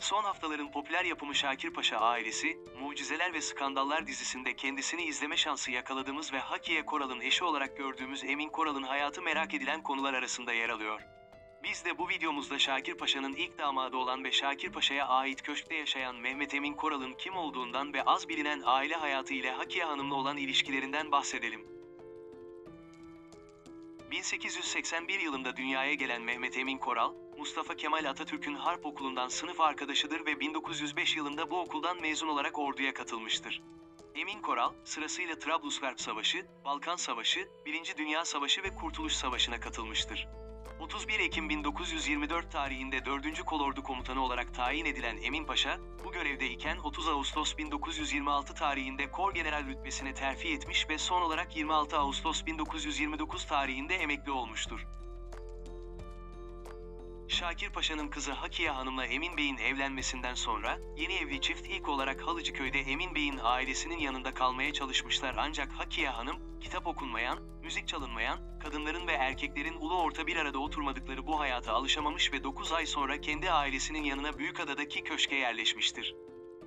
Son haftaların popüler yapımı Şakir Paşa Ailesi, Mucizeler ve Skandallar dizisinde kendisini izleme şansı yakaladığımız ve Hakiye Koral'ın eşi olarak gördüğümüz Emin Koral'ın hayatı merak edilen konular arasında yer alıyor. Biz de bu videomuzda Şakir Paşa'nın ilk damadı olan ve Şakir Paşa'ya ait köşkte yaşayan Mehmet Emin Koral'ın kim olduğundan ve az bilinen aile hayatı ile Hakiye Hanım'la olan ilişkilerinden bahsedelim. 1881 yılında dünyaya gelen Mehmet Emin Koral, Mustafa Kemal Atatürk'ün Harp Okulu'ndan sınıf arkadaşıdır ve 1905 yılında bu okuldan mezun olarak orduya katılmıştır. Emin Koral, sırasıyla Trablusgarp Savaşı, Balkan Savaşı, 1. Dünya Savaşı ve Kurtuluş Savaşı'na katılmıştır. 31 Ekim 1924 tarihinde 4. Kolordu Komutanı olarak tayin edilen Emin Paşa, bu görevdeyken 30 Ağustos 1926 tarihinde Korgeneral rütbesine terfi etmiş ve son olarak 26 Ağustos 1929 tarihinde emekli olmuştur. Şakir Paşa'nın kızı Hakiye Hanım'la Emin Bey'in evlenmesinden sonra, yeni evli çift ilk olarak Halıcıköy'de Emin Bey'in ailesinin yanında kalmaya çalışmışlar ancak Hakiye Hanım, kitap okunmayan, müzik çalınmayan, kadınların ve erkeklerin ulu orta bir arada oturmadıkları bu hayata alışamamış ve 9 ay sonra kendi ailesinin yanına Büyükada'daki köşke yerleşmiştir.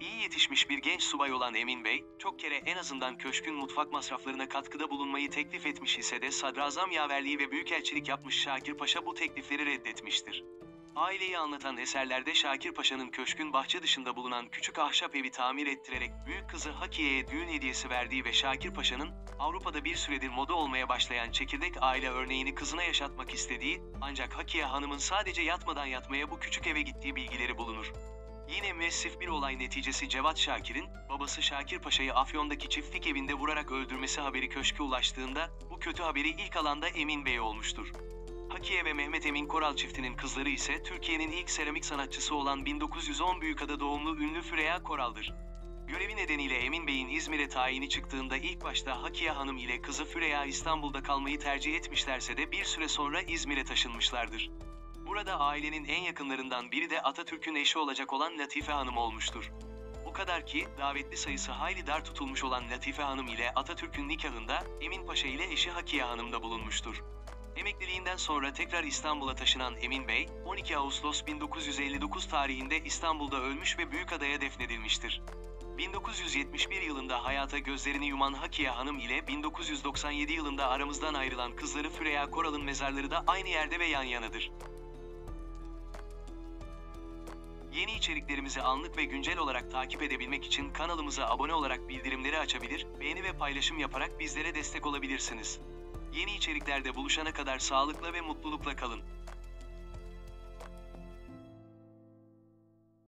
İyi yetişmiş bir genç subay olan Emin Bey, çok kere en azından köşkün mutfak masraflarına katkıda bulunmayı teklif etmiş ise de sadrazam yaverliği ve büyükelçilik yapmış Şakir Paşa bu teklifleri reddetmiştir. Aileyi anlatan eserlerde Şakir Paşa'nın köşkün bahçe dışında bulunan küçük ahşap evi tamir ettirerek büyük kızı Hakiye'ye düğün hediyesi verdiği ve Şakir Paşa'nın Avrupa'da bir süredir moda olmaya başlayan çekirdek aile örneğini kızına yaşatmak istediği, ancak Hakiye Hanım'ın sadece yatmadan yatmaya bu küçük eve gittiği bilgileri bulunur. Yine müessif bir olay neticesi Cevat Şakir'in, babası Şakir Paşa'yı Afyon'daki çiftlik evinde vurarak öldürmesi haberi köşke ulaştığında, bu kötü haberi ilk alan da Emin Bey olmuştur. Hakiye ve Mehmet Emin Koral çiftinin kızları ise Türkiye'nin ilk seramik sanatçısı olan 1910 Büyükada doğumlu ünlü Füreya Koral'dır. Görevi nedeniyle Emin Bey'in İzmir'e tayini çıktığında ilk başta Hakiye Hanım ile kızı Füreya İstanbul'da kalmayı tercih etmişlerse de bir süre sonra İzmir'e taşınmışlardır. Burada ailenin en yakınlarından biri de Atatürk'ün eşi olacak olan Latife Hanım olmuştur. O kadar ki, davetli sayısı hayli dar tutulmuş olan Latife Hanım ile Atatürk'ün nikahında, Emin Paşa ile eşi Hakiye Hanım da bulunmuştur. Emekliliğinden sonra tekrar İstanbul'a taşınan Emin Bey, 12 Ağustos 1959 tarihinde İstanbul'da ölmüş ve Büyükada'ya defnedilmiştir. 1971 yılında hayata gözlerini yuman Hakiye Hanım ile 1997 yılında aramızdan ayrılan kızları Füreya Koral'ın mezarları da aynı yerde ve yan yanadır. Yeni içeriklerimizi anlık ve güncel olarak takip edebilmek için kanalımıza abone olarak bildirimleri açabilir, beğeni ve paylaşım yaparak bizlere destek olabilirsiniz. Yeni içeriklerde buluşana kadar sağlıkla ve mutlulukla kalın.